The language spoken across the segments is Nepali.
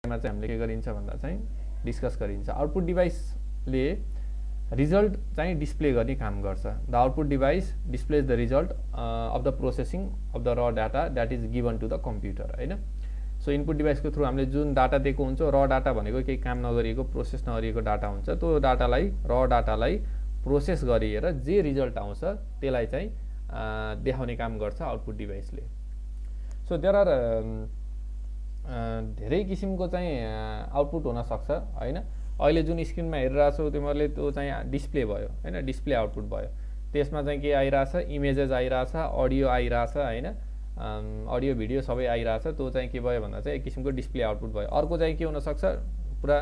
मा चाहिँ हामीले के गरिन्छ भन्दा चाहिँ डिस्कस गरिन्छ। आउटपुट डिभाइसले रिजल्ट चाहिँ डिस्प्ले गर्ने काम गर्छ। The output device displays the result of the processing of the raw data that is given to the computer हैन। सो इनपुट डिभाइसको थ्रु हामीले जुन डाटा दिएको हुन्छ, र डाटा भनेको केही काम नगरिएको प्रोसेस नगरिएको डाटा हुन्छ, त्यो डाटालाई र डाटालाई प्रोसेस गरिएर जे रिजल्ट आउँछ त्यसलाई चाहिँ देखाउने काम गर्छ आउटपुट डिभाइसले। सो देयर आर धेरै किसिमको चाहिँ आउटपुट हुन सक्छ हैन। अहिले जुन स्क्रिनमा हेरिरहेछौ तिमीहरूले त्यो चाहिँ डिस्प्ले भयो हैन, डिस्प्ले आउटपुट भयो। त्यसमा चाहिँ के आइरहेछ, इमेजेस आइरहेछ, अडियो आइरहेछ हैन, अडियो भिडियो सबै आइरहेछ। त्यो चाहिँ के भयो भन्दा चाहिँ एक किसिमको डिस्प्ले आउटपुट भयो। अर्को चाहिँ के हुन सक्छ, पुरा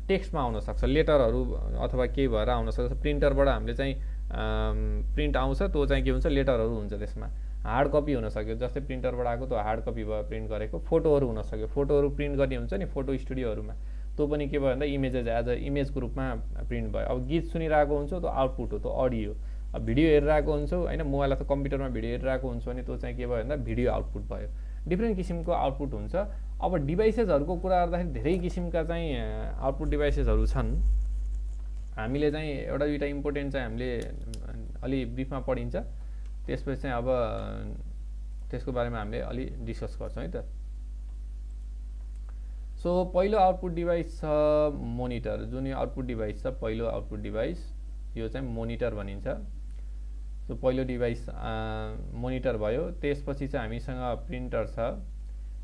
टेक्स्टमा आउन सक्छ, लेटरहरू अथवा के भएर आउन सक्छ। प्रिन्टरबाट हामीले चाहिँ प्रिन्ट आउँछ, त्यो चाहिँ के हुन्छ, लेटरहरू हुन्छ त्यसमा। हार्ड कपी हुन सक्यो, जस्तै प्रिन्टरबाट आएको त्यो हार्ड कपी भयो प्रिन्ट गरेको। फोटोहरू हुन सक्यो, फोटोहरू प्रिन्ट गर्ने हुन्छ नि फोटो स्टुडियोहरूमा, त्यो पनि के भयो भन्दा इमेजेस एज अ इमेजको रूपमा प्रिन्ट भयो। अब गीत सुनिरहेको हुन्छ त्यो आउटपुट हो, त्यो अडियो। अब भिडियो हेरिरहेको हुन्छौ हैन, मोबाइल अथवा कम्प्युटरमा भिडियो हेरिरहेको हुन्छ भने त्यो चाहिँ के भयो भन्दा भिडियो आउटपुट भयो। डिफ्रेन्ट किसिमको आउटपुट हुन्छ। अब डिभाइसेसहरूको कुरा गर्दाखेरि धेरै किसिमका चाहिँ आउटपुट डिभाइसेसहरू छन्। हामीले चाहिँ एउटा दुईवटा इम्पोर्टेन्ट चाहिँ हामीले अलि ब्रिफमा पढिन्छ, त्यसपछि चाहिँ अब त्यसको बारेमा हामीले अलि डिस्कस गर्छौँ है त। सो पहिलो आउटपुट डिभाइस छ मोनिटर। जुन यो आउटपुट डिभाइस छ पहिलो आउटपुट डिभाइस, यो चाहिँ मोनिटर भनिन्छ। सो पहिलो डिभाइस मोनिटर भयो। त्यसपछि चाहिँ हामीसँग प्रिन्टर छ।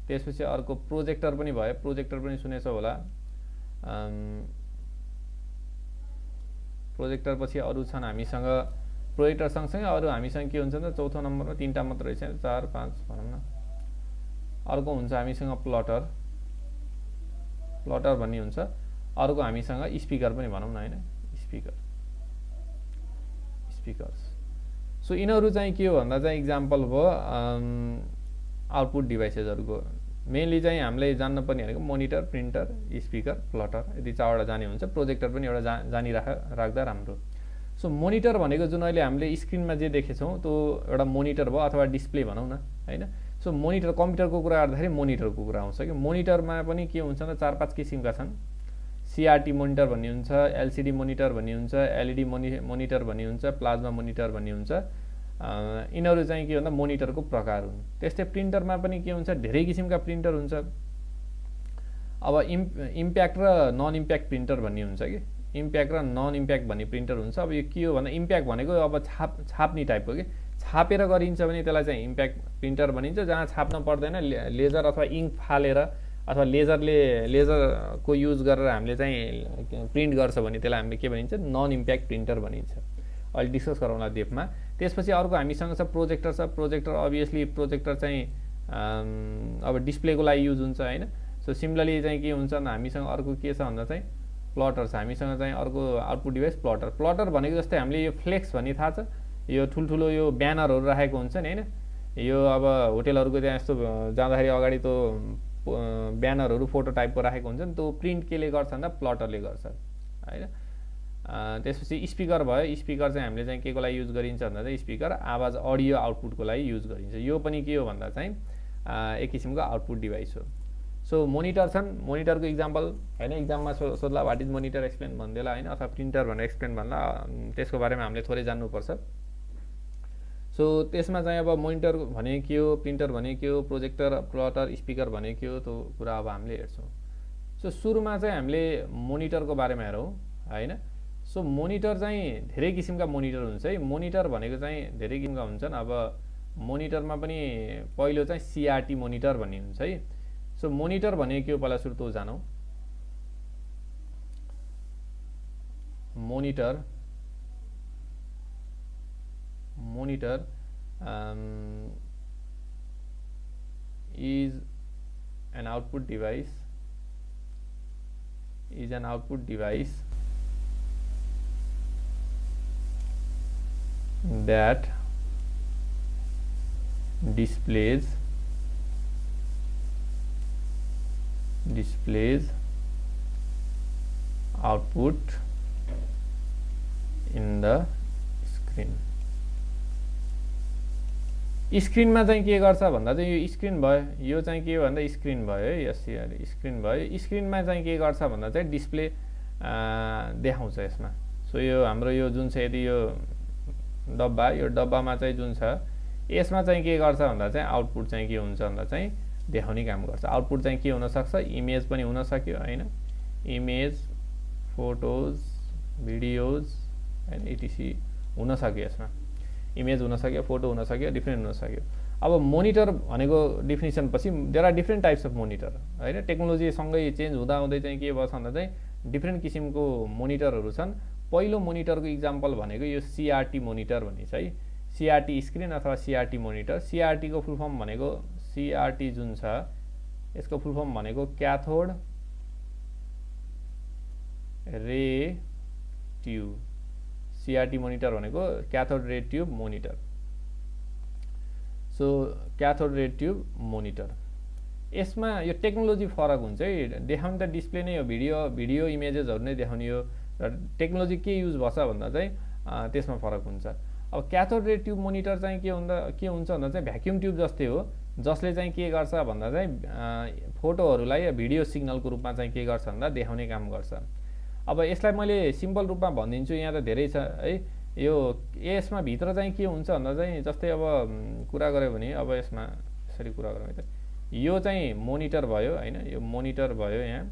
त्यसपछि अर्को प्रोजेक्टर पनि भयो। प्रोजेक्टर पनि सुनेछौ होला। प्रोजेक्टर पछि अरू छन् हामीसँग। प्रोजेक्टर सँगसँगै अरू हामीसँग के हुन्छ त, चौथो नम्बरमा तीनटा मात्र रहेछ, 4 5 भनौँ न। अर्को हुन्छ हामीसँग प्लटर, प्लटर भन्ने हुन्छ। अर्को हामीसँग स्पिकर पनि भनौँ न हैन, स्पिकर्स। सो यिनीहरू चाहिँ के हो भन्दा चाहिँ इक्जाम्पल भयो आउटपुट डिभाइसेसहरूको। मेनली चाहिँ हामीले जान्नुपर्ने भनेको मोनिटर, प्रिन्टर, स्पिकर, प्लटर, यदि चारवटा जाने हुन्छ। प्रोजेक्टर पनि एउटा राख्दा राम्रो। सो मोनिटर भनेको जुन अहिले हामीले स्क्रिनमा जे देखेछौँ त्यो एउटा मोनिटर भयो अथवा डिस्प्ले भनौँ न हैन। सो मोनिटर, कम्प्युटरको कुरा गर्दाखेरि मोनिटरको कुरा आउँछ कि मोनिटरमा पनि के हुन्छ त, 4-5 किसिमका छन्। सीआरटी मोनिटर भन्ने हुन्छ, एलसीडी मोनिटर भन्ने हुन्छ, एलईडी मोनिटर भन्ने हुन्छ, प्लाज्मा मोनिटर भन्ने हुन्छ। यिनीहरू चाहिँ के भन्दा मोनिटरको प्रकार हुन्। त्यस्तै प्रिन्टरमा पनि के हुन्छ, धेरै किसिमका प्रिन्टर हुन्छ। अब इम्प्याक्ट र नन इम्प्याक्ट प्रिन्टर भन्ने हुन्छ कि, इम्प्याक्ट र नन इम्प्याक्ट भन्ने प्रिन्टर हुन्छ। अब यो के हो भन्दा इम्प्याक्ट भनेको अब छाप्ने टाइपको कि, छापेर गरिन्छ भने त्यसलाई चाहिँ इम्प्याक्ट प्रिन्टर भनिन्छ। जहाँ छाप्न पर्दैन, लेजर अथवा इङ्क फालेर अथवा लेजरको युज गरेर हामीले चाहिँ प्रिन्ट गर्छ भने त्यसलाई हामीले के भनिन्छ, नन इम्प्याक्ट प्रिन्टर भनिन्छ। अहिले डिस्कस गरौँला डेपमा। त्यसपछि अर्को हामीसँग छ प्रोजेक्टर छ। प्रोजेक्टर अभियसली प्रोजेक्टर चाहिँ अब डिस्प्लेको लागि युज हुन्छ हैन। सो सिमिलरली चाहिँ के हुन्छ भन्दा हामीसँग अर्को के छ भन्दा चाहिँ प्लटर छ। हामीसँग चाहिँ अर्को आउटपुट डिभाइस प्लटर। प्लटर भनेको जस्तै हामीले यो फ्लेक्स भन्ने थाहा छ, यो ठुल्ठुलो यो ब्यानरहरू राखेको हुन्छ नि हैन। यो अब होटेलहरूको त्यहाँ यस्तो जाँदाखेरि अगाडि त्यो ब्यानरहरू फोटो टाइपको राखेको हुन्छ नि, त्यो प्रिन्ट केले गर्छ भन्दा प्लटरले गर्छ हैन। त्यसपछि स्पिकर भयो। स्पिकर चाहिँ हामीले चाहिँ के को लागि युज गरिन्छ भन्दा चाहिँ स्पिकर आवाज अडियो आउटपुटको लागि युज गरिन्छ। यो पनि के हो भन्दा चाहिँ एक किसिमको आउटपुट डिभाइस हो। सो मोनिटर छन्। मोनिटरको इक्जाम्पल हैन, इक्जाममा सोध्ला व्हाट इज मोनिटर एक्सप्लेन भन्देला हैन, अथवा प्रिन्टर भनेर एक्सप्लेन भन्ला, त्यसको बारेमा हामीले थोरै जान्नुपर्छ। सो त्यसमा चाहिँ अब मोनिटर भने के हो, प्रिन्टर भने के हो, प्रोजेक्टर, प्लटर, स्पिकर भने के हो, त्यो कुरा अब हामीले हेर्छौँ। सो सुरुमा चाहिँ हामीले मोनिटरको बारेमा हेरौँ हैन। सो मोनिटर चाहिँ धेरै किसिमका मोनिटर हुन्छ है। मोनिटर भनेको चाहिँ धेरै किसिमका हुन्छन्। अब मोनिटरमा पनि पहिलो चाहिँ सीआरटी मोनिटर भन्ने हुन्छ है। सो मोनिटर भनेको के हो पहिला सुरु त जानौँ। Monitor is an output device that displays output in the screen. स्क्रिनमा चाहिँ के गर्छ भन्दा चाहिँ यो स्क्रिन भयो, यो चाहिँ के भन्दा स्क्रिन भयो है, यस स्क्रिन भयो। स्क्रिनमा चाहिँ के गर्छ भन्दा चाहिँ डिस्प्ले देखाउँछ यसमा। सो यो हाम्रो यो जुन छ यदि यो डब्बा, यो डब्बामा चाहिँ जुन छ यसमा चाहिँ के गर्छ भन्दा चाहिँ आउटपुट चाहिँ के हुन्छ भन्दा चाहिँ देखाउने काम गर्छ। आउटपुट चाहिँ के हुनसक्छ, इमेज पनि हुन सक्यो होइन, इमेज, फोटोज, भिडियोज होइन, इटिसी हुन सक्यो। यसमा इमेज हुन सक्यो, फोटो हुन सक्यो, डिफ्रेन्ट हुन सक्यो। अब मोनिटर भनेको डिफिनेसन पछि there are different types of monitor होइन। टेक्नोलोजीसँगै चेन्ज हुँदा हुँदै चाहिँ के भन्छ भन्दा चाहिँ डिफ्रेन्ट किसिमको मोनिटरहरू छन्। पहिलो मोनिटरको इक्जाम्पल भनेको यो सिआरटी मोनिटर भनिन्छ है, सिआरटी स्क्रिन अथवा सिआरटी मोनिटर। सिआरटीको फुल फर्म भनेको, सिआरटी जुन छ यसको फुल फर्म भनेको क्याथोड रे ट्युब। सिआरटी मोनिटर भनेको क्याथोड रे ट्युब मोनिटर। सो क्याथोड रे ट्युब मोनिटर, यसमा यो टेक्नोलोजी फरक हुन्छ है। देखाउने त डिस्प्ले नै हो, भिडियो इमेजेसहरू नै देखाउने हो, र टेक्नोलोजी के युज भन्छ भन्दा चाहिँ त्यसमा फरक हुन्छ। अब क्याथोड रे ट्युब मोनिटर चाहिँ के हुन्छ भन्दा चाहिँ भ्याक्युम ट्युब जस्तै हो, जसले चाहिँ के गर्छ भन्दा चाहिँ फोटोहरूलाई भिडियो सिग्नलको रूपमा चाहिँ के गर्छ भन्दा देखाउने काम गर्छ। अब यसलाई मैले सिम्पल रूपमा भनिदिन्छु, यहाँ त धेरै छ है। यो यसमा भित्र चाहिँ के हुन्छ भन्दा चाहिँ जस्तै अब कुरा गऱ्यो भने, अब यसमा यसरी कुरा गरौँ है त, यो चाहिँ मोनिटर भयो होइन, यो मोनिटर भयो। यहाँ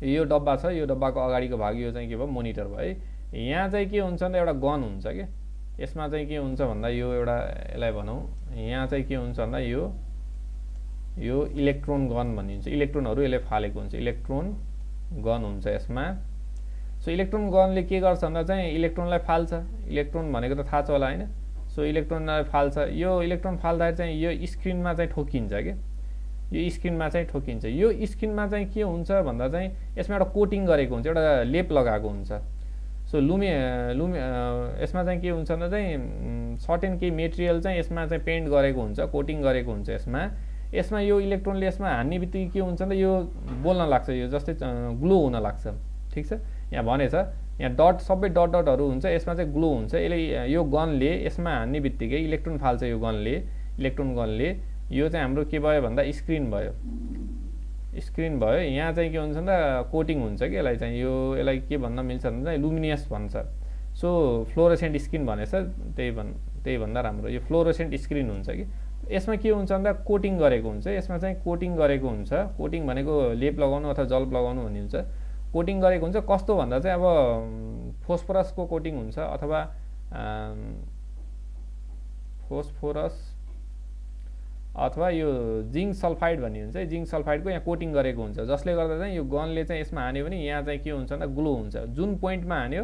यो डब्बा छ, यो डब्बाको अगाडिको भाग यो चाहिँ के भयो, मोनिटर भयो है। यहाँ चाहिँ के हुन्छ भन्दा एउटा गन हुन्छ कि यसमा चाहिँ के हुन्छ भन्दा यो एउटा यसलाई भनौँ, यहाँ चाहिँ के हुन्छ भन्दा यो इलेक्ट्रोन गन भनिन्छ। इलेक्ट्रोनहरू यसले फालेको हुन्छ, इलेक्ट्रोन गन हुन्छ यसमा। सो इलेक्ट्रोन गनले के गर्छ भन्दा चाहिँ इलेक्ट्रोनलाई फाल्छ। इलेक्ट्रोन भनेको त थाहा छ होला होइन। सो इलेक्ट्रोनलाई फाल्छ। यो इलेक्ट्रोन फाल्दाखेरि चाहिँ यो स्क्रिनमा चाहिँ ठोकिन्छ कि, यो स्क्रिनमा चाहिँ ठोकिन्छ। यो स्क्रिनमा चाहिँ के हुन्छ भन्दा चाहिँ यसमा एउटा कोटिङ गरेको हुन्छ, एउटा लेप लगाएको हुन्छ। सो यसमा चाहिँ के हुन्छ भन्दा चाहिँ सर्टेन केही मेटेरियल चाहिँ यसमा चाहिँ पेन्ट गरेको हुन्छ, कोटिङ गरेको हुन्छ यसमा यो इलेक्ट्रोनले यसमा हान्ने बित्तिकै के हुन्छ भन्दा यो बोल्न लाग्छ, यो जस्तै ग्लो हुन लाग्छ। ठिक छ, यहाँ भनेछ यहाँ डट, सबै डटहरू हुन्छ, यसमा चाहिँ ग्लो हुन्छ। यसले यो गनले यसमा हान्ने बित्तिकै इलेक्ट्रोन फाल्छ, यो गनले, इलेक्ट्रोन गनले। यो चाहिँ हाम्रो के भयो भन्दा स्क्रिन भयो, स्क्रिन भयो। यहाँ चाहिँ के हुन्छ भन्दा कोटिङ हुन्छ कि यसलाई के भन्न मिल्छ भन्दा चाहिँ लुमिनियस भन्छ। सो फ्लोरोसेन्ट स्क्रिन भनेछ, त्यही भन्दा राम्रो यो फ्लोरोसेन्ट स्क्रिन हुन्छ कि। यसमा के हुन्छ भन्दा कोटिङ गरेको हुन्छ, यसमा चाहिँ कोटिङ गरेको हुन्छ। कोटिङ भनेको लेप लगाउनु अथवा जल्प लगाउनु भन्ने हुन्छ। कोटिङ गरेको हुन्छ कस्तो भन्दा चाहिँ अब फोस्फरसको कोटिङ हुन्छ अथवा फोस्फोरस अथवा यो जिङ्क सल्फाइड भन्ने हुन्छ। जिङ्क सल्फाइडको यहाँ कोटिङ गरेको हुन्छ, जसले गर्दा चाहिँ यो गनले चाहिँ यसमा हान्यो भने यहाँ चाहिँ के हुन्छ भन्दा ग्लो हुन्छ। जुन पोइन्टमा हान्यो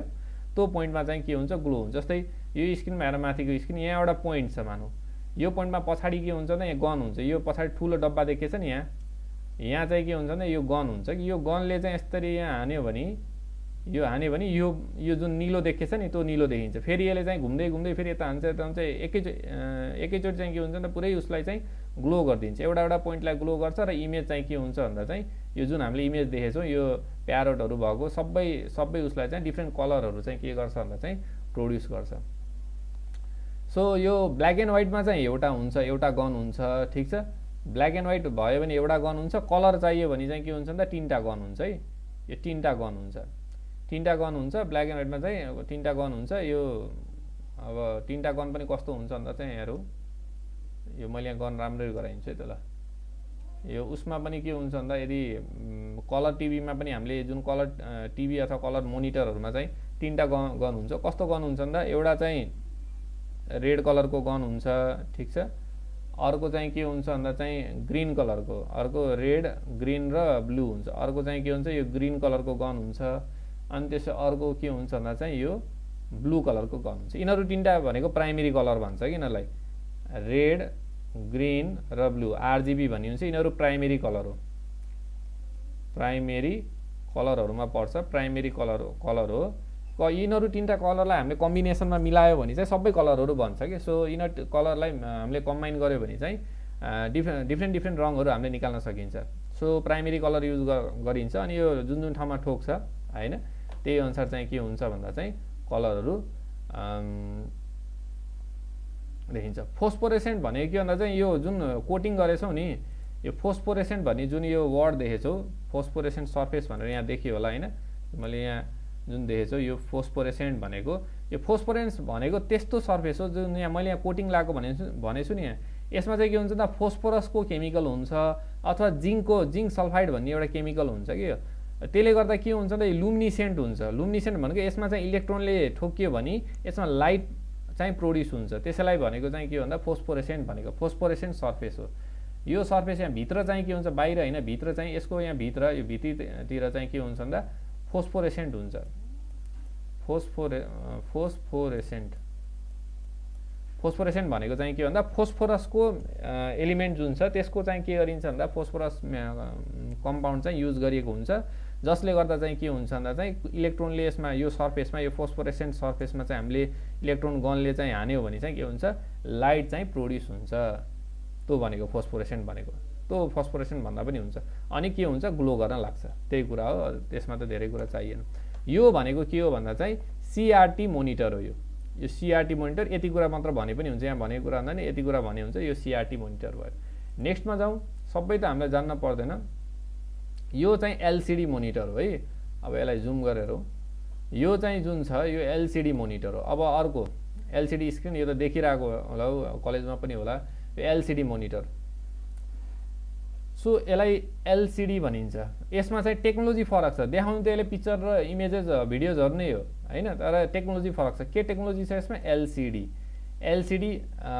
त्यो पोइन्टमा चाहिँ के हुन्छ, ग्लो हुन्छ। जस्तै यो स्क्रिनमा हेर, माथिको स्क्रिन, यहाँ एउटा पोइन्ट छ मानौँ, यो पोइन्टमा पछाडि के हुन्छ भन्दा यहाँ गन हुन्छ। यो पछाडि ठुलो डब्बा देखेछ नि, यहाँ चाहिँ के हुन्छ भन्दा यो गन हुन्छ कि। यो गनले चाहिँ यसरी यहाँ हान्यो भने यो जुन निलो देखेछ नि त्यो निलो देखिन्छ। फेरि यसले चाहिँ घुम्दै घुम्दै फेरि यता हान्छ, यता हुन्छ, एकैचोटि चाहिँ के हुन्छ भन्दा पुरै उसलाई चाहिँ ग्लो गरिदिन्छ। एउटा पोइन्टलाई ग्लो गर्छ र इमेज चाहिँ के हुन्छ भन्दा चाहिँ यो जुन हामीले इमेज देखेछौँ यो प्यारोटहरू भएको सबै उसलाई चाहिँ डिफ्रेन्ट कलरहरू चाहिँ के गर्छ भन्दा चाहिँ प्रोड्युस गर्छ। सो यो ब्ल्याक एन्ड व्हाइटमा चाहिँ एउटा हुन्छ, एउटा गन हुन्छ। ठिक छ, ब्ल्याक एन्ड व्हाइट भयो भने एउटा गन हुन्छ। कलर चाहियो भने चाहिँ के हुन्छ भन्दा तिनवटा गन हुन्छ है। यो तिनवटा गन हुन्छ, ब्ल्याक एन्ड व्हाइटमा चाहिँ तिनवटा गन हुन्छ। यो अब तिनवटा गन पनि कस्तो हुन्छ भन्दा चाहिँ हेरौँ, यो मैले यहाँ गन राम्ररी गराइदिन्छु है त। ल यो उसमा पनि के हुन्छ भन्दा यदि कलर टिभीमा पनि हामीले जुन कलर टिभी अथवा कलर मोनिटरहरूमा चाहिँ तिनवटा गन हुन्छ। कस्तो गन हुन्छ भन्दा एउटा चाहिँ रेड कलरको गन हुन्छ। ठिक छ, अर्को चाहिँ के हुन्छ भन्दा चाहिँ ग्रीन कलरको, अर्को रेड, ग्रीन र ब्लू हुन्छ। अर्को चाहिँ के हुन्छ, यो ग्रीन कलरको गन हुन्छ। अनि त्यसो अर्को के हुन्छ भन्दा चाहिँ यो ब्लू कलरको गन हुन्छ। यिनीहरू तिनवटा भनेको प्राइमेरी कलर भन्छ कि यिनीहरूलाई, रेड, ग्रीन र ब्लू, आरजिबी भन्ने हुन्छ। यिनीहरू प्राइमेरी कलर हो, प्राइमेरी कलरहरूमा पर्छ, प्राइमेरी कलर हो। यिनीहरू तिनवटा कलरलाई हामीले कम्बिनेसनमा मिलायो भने चाहिँ सबै कलरहरू बन्छ कि। सो यिनीहरू कलरलाई हामीले कम्बाइन गर्यो भने चाहिँ डिफ्रेन्ट रङहरू हामीले निकाल्न सकिन्छ। सो प्राइमेरी कलर युज गरिन्छ। अनि यो जुन ठाउँमा ठोक्छ होइन त्यही अनुसार चाहिँ के हुन्छ भन्दा चाहिँ कलरहरू देखिन्छ। फोस्फोरेसेन्ट भनेको के भन्दा चाहिँ यो जुन कोटिङ गरेछौँ नि, यो फोस्फोरेसेन्ट भन्ने जुन यो वर्ड देखेछौ, फोस्फोरेसेन्ट सर्फेस भनेर यहाँ देखियो होला हैन, मैले यहाँ जुन देखेछौ यो फोस्फोरेसेन्ट भनेको, यो फोस्फोरेन्स भनेको त्यस्तो सर्फेस हो जुन यहाँ मैले यहाँ कोटिङ लगाएको भनेछु नि। यहाँ यसमा चाहिँ के हुन्छ त फोस्फोरसको केमिकल हुन्छ अथवा जिङ्क सल्फाइड भन्ने एउटा केमिकल हुन्छ कि, त्यसले गर्दा के हुन्छ त लुमिनिसेन्ट हुन्छ। लुमिनिसेन्ट भनेको यसमा चाहिँ इलेक्ट्रोनले ठोकियो भने यसमा लाइट चाहिँ प्रोड्युस हुन्छ, त्यसैलाई भनेको चाहिँ के भन्दा फोस्फोरेसेन्ट भनेको फोस्फोरेसेन्ट सर्फेस हो। यो सर्फेस यहाँ भित्र चाहिँ के हुन्छ, बाहिर होइन भित्र चाहिँ यसको यहाँ भित्र यो भित्रीतिर चाहिँ के हुन्छ भन्दा फोस्फोरेसेन्ट हुन्छ। फोस्फोरेसेन्ट भनेको चाहिँ के भन्दा फोस्फोरसको एलिमेन्ट जुन छ त्यसको चाहिँ के गरिन्छ भन्दा फोस्फोरस कम्पाउन्ड चाहिँ युज गरिएको हुन्छ, जसले गर्दा चाहिँ के हुन्छ भन्दा चाहिँ इलेक्ट्रोनले यसमा यो सर्फेसमा यो फोस्फोरेसेन्ट सर्फेसमा चाहिँ हामीले इलेक्ट्रोन गनले चाहिँ हान्यो भने चाहिँ के हुन्छ, लाइट चाहिँ प्रोड्युस हुन्छ। त्यो भनेको फोस्फोरेसेन्ट भनेको, त्यो फोस्फोरेसेन्ट भन्दा पनि हुन्छ। अनि के हुन्छ, ग्लो गर्न लाग्छ, त्यही कुरा हो, त्यसमा त धेरै कुरा चाहिएन। यो भनेको के हो भन्दा चाहिँ सीआरटी मोनिटर हो। यो सीआरटी मोनिटर, यति कुरा मात्र भने पनि हुन्छ, यहाँ भनेको कुरा भन्दा नि यति कुरा भने हुन्छ, यो सीआरटी मोनिटर भयो। नेक्स्टमा जाउँ, सबै त हामीलाई जान्न पर्दैन। यो चाहिँ एलसिडी मोनिटर हो है, अब यसलाई जुम गरेर हो, यो चाहिँ जुन छ यो एलसिडी मोनिटर हो। अब अर्को एलसिडी स्क्रिन, यो त देखिरहेको होला कलेजमा पनि होला, यो एलसिडी मोनिटर। सो यसलाई एलसिडी भनिन्छ। यसमा चाहिँ टेक्नोलोजी फरक छ, देखाउनु त यसले पिक्चर र इमेजेस भिडियोजहरू नै हो हैन, तर टेक्नोलोजी फरक छ। के टेक्नोलोजी छ यसमा, एलसिडी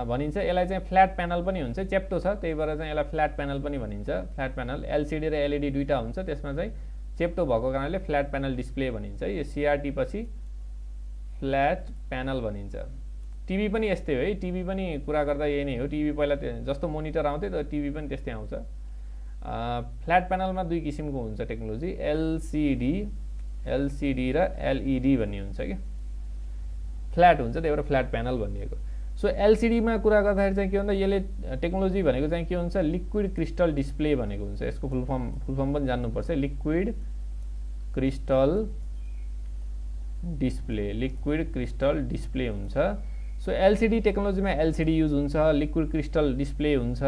भनिन्छ। यसलाई चाहिँ फ्ल्याट प्यानल पनि हुन्छ, चेप्टो छ त्यही भएर चाहिँ यसलाई फ्ल्याट प्यानल पनि भनिन्छ। फ्ल्याट प्यानल, एलसिडी र एलइडी दुईटा हुन्छ, त्यसमा चाहिँ चेप्टो भएको कारणले फ्ल्याट प्यानल डिस्प्ले भनिन्छ। यो सीआरटी पछि फ्ल्याट प्यानल भनिन्छ। टिभी पनि यस्तै हो है, टिभी पनि कुरा गर्दा यही नै हो। टिभी पहिला जस्तो मोनिटर आउँथ्यो तर टिभी पनि त्यस्तै आउँछ। फ्ल्याट प्यानलमा दुई किसिमको हुन्छ टेक्नोलोजी, एलसिडी र एलइडी भन्ने हुन्छ कि, फ्ल्याट हुन्छ त्यही भएर फ्ल्याट प्यानल भनिएको। सो एलसिडीमा कुरा गर्दाखेरि चाहिँ के भन्दा यसले टेक्नोलोजी भनेको चाहिँ के हुन्छ, लिक्विड क्रिस्टल डिस्प्ले भनेको हुन्छ। यसको फुल फर्म पनि जान्नुपर्छ, लिक्विड क्रिस्टल डिस्प्ले हुन्छ। सो एलसिडी टेक्नोलोजीमा एलसिडी युज हुन्छ, लिक्विड क्रिस्टल डिस्प्ले हुन्छ,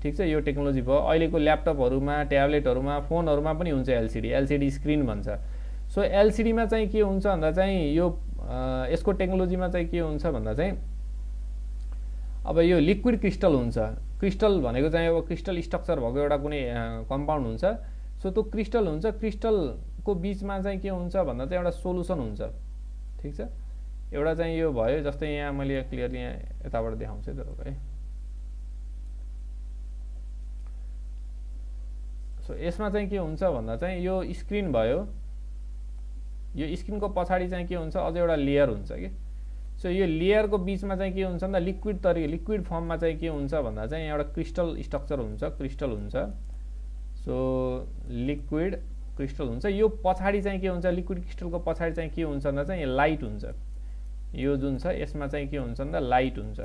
ठिक छ। यो टेक्नोलोजी भयो। अहिलेको ल्यापटपहरूमा, ट्याब्लेटहरूमा, फोनहरूमा पनि हुन्छ एलसिडी स्क्रिन भन्छ। सो एलसिडीमा चाहिँ के हुन्छ भन्दा चाहिँ यो यसको टेक्नोलोजीमा चाहिँ के हुन्छ भन्दा चाहिँ अब यो लिक्विड क्रिस्टल हुन्छ। क्रिस्टल भनेको चाहिँ अब क्रिस्टल स्ट्रक्चर भएको एउटा कुनै कम्पाउन्ड हुन्छ। सो त्यो क्रिस्टल हुन्छ, क्रिस्टलको बिचमा चाहिँ के हुन्छ भन्दा चाहिँ एउटा सोलुसन हुन्छ, ठिक छ। एउटा चाहिँ यो भयो, जस्तै यहाँ मैले क्लियरली यहाँ यताबाट देखाउँछु है। सो यसमा चाहिँ के हुन्छ भन्दा चाहिँ यो स्क्रिन भयो, यो स्क्रिनको पछाडि चाहिँ के हुन्छ, अझ एउटा लेयर हुन्छ कि। सो यो लेयरको बिचमा चाहिँ के हुन्छ भन्दा लिक्विड फर्ममा चाहिँ के हुन्छ भन्दा चाहिँ एउटा क्रिस्टल स्ट्रक्चर हुन्छ, क्रिस्टल हुन्छ। सो लिक्विड क्रिस्टल हुन्छ। यो पछाडि चाहिँ के हुन्छ, लिक्विड क्रिस्टलको पछाडि चाहिँ के हुन्छ भन्दा चाहिँ लाइट हुन्छ। यो जुन छ यसमा चाहिँ के हुन्छ भन्दा लाइट हुन्छ।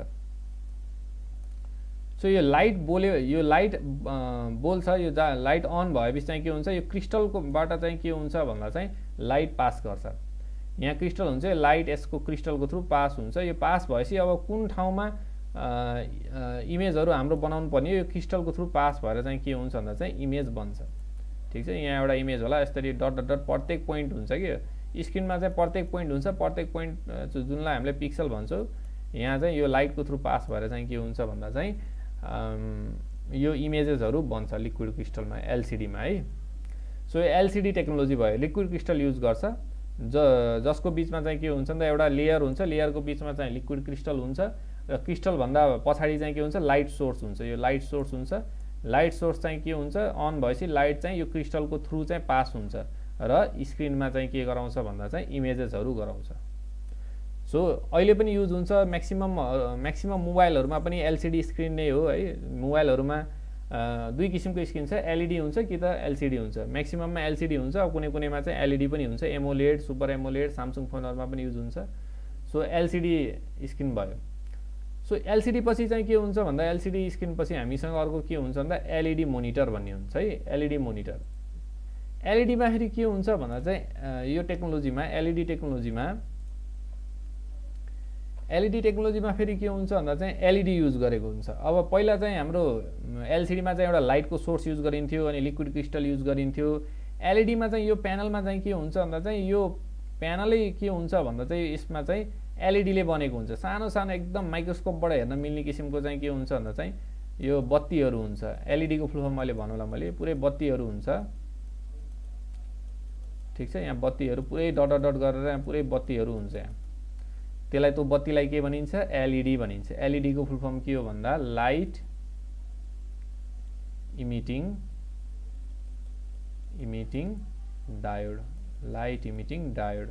सो यो लाइट बोल्यो, यो लाइट बोल्छ, यो लाइट अन भएपछि चाहिँ के हुन्छ, यो क्रिस्टलकोबाट चाहिँ के हुन्छ भन्दा चाहिँ लाइट पास गर्छ। यहाँ क्रिस्टल हुन्छ, लाइट यसको क्रिस्टलको थ्रु पास हुन्छ। यो पास भएपछि अब कुन ठाउँमा इमेजहरू हाम्रो बनाउनु पर्ने, यो क्रिस्टलको थ्रु पास भएर चाहिँ के हुन्छ भन्दा चाहिँ इमेज बन्छ, ठिक छ। यहाँ एउटा इमेज होला, यसरी डट डट डट प्रत्येक पोइन्ट हुन्छ कि स्क्रिनमा चाहिँ प्रत्येक पोइन्ट हुन्छ। प्रत्येक पोइन्ट जुनलाई हामीले पिक्सल भन्छौँ, यहाँ चाहिँ यो लाइटको थ्रु पास भएर चाहिँ के हुन्छ भन्दा चाहिँ यो इमेजेसहरू बन्छ लिक्विड क्रिस्टलमा, एलसिडीमा है। सो एलसिडी टेक्नोलोजी भयो, लिक्विड क्रिस्टल युज गर्छ, जसको बिचमा चाहिँ के हुन्छ भन्दा एउटा लेयर हुन्छ, लेयरको बिचमा चाहिँ लिक्विड क्रिस्टल हुन्छ र क्रिस्टलभन्दा पछाडि चाहिँ के हुन्छ, लाइट सोर्स हुन्छ। यो लाइट सोर्स हुन्छ, लाइट सोर्स चाहिँ के हुन्छ, अन भएपछि लाइट चाहिँ यो क्रिस्टलको थ्रु चाहिँ पास हुन्छ र स्क्रिनमा चाहिँ के गराउँछ भन्दा चाहिँ इमेजेसहरू गराउँछ। सो अहिले पनि युज हुन्छ, म्याक्सिमम मोबाइलहरूमा पनि एलसिडी स्क्रिन नै हो है। मोबाइलहरूमा दुई किसिमको स्क्रिन छ, एलइडी हुन्छ कि त एलसिडी हुन्छ। म्याक्सिमममा एलसिडी हुन्छ, अब कुनै कुनैमा चाहिँ एलइडी पनि हुन्छ, एमोलेड, सुपर एमोलेड, सामसुङ फोनहरूमा पनि युज हुन्छ। सो एलसिडी स्क्रिन भयो। सो एलसिडी पछि चाहिँ के हुन्छ भन्दा एलसिडी स्क्रिन पछि हामीसँग अर्को के हुन्छ भन्दा एलइडी मोनिटर भन्ने हुन्छ है। एलइडी मोनिटर, एलइडीमा फेरि के हुन्छ भन्दा चाहिँ यो टेक्नोलोजीमा, एलइडी टेक्नोलोजीमा एलइडी टेक्नोलोजीमा फेरि के हुन्छ भन्दा चाहिँ एलइडी युज गरेको हुन्छ। अब पहिला चाहिँ हाम्रो एलसिडीमा चाहिँ एउटा लाइटको सोर्स युज गरिन्थ्यो अनि लिक्विड क्रिस्टल युज गरिन्थ्यो। एलइडीमा चाहिँ यो प्यानलमा चाहिँ के हुन्छ भन्दा चाहिँ यो प्यानलै के हुन्छ भन्दा चाहिँ यसमा चाहिँ एलइडीले बनेको हुन्छ। सानो सानो एकदम माइक्रोस्कोपबाट हेर्न मिल्ने किसिमको चाहिँ के हुन्छ भन्दा चाहिँ यो बत्तीहरू हुन्छ। एलइडीको फुल फर्म मैले भनौँला, मैले पुरै बत्तीहरू हुन्छ, ठिक छ। यहाँ बत्तीहरू पुरै डट डट गरेर यहाँ पुरै बत्तीहरू हुन्छ यहाँ, त्यसलाई त्यो बत्तीलाई के भनिन्छ? एलइडी भनिन्छ। एलइडीको फुल फर्म के हो भन्दा light emitting diode, light emitting diode,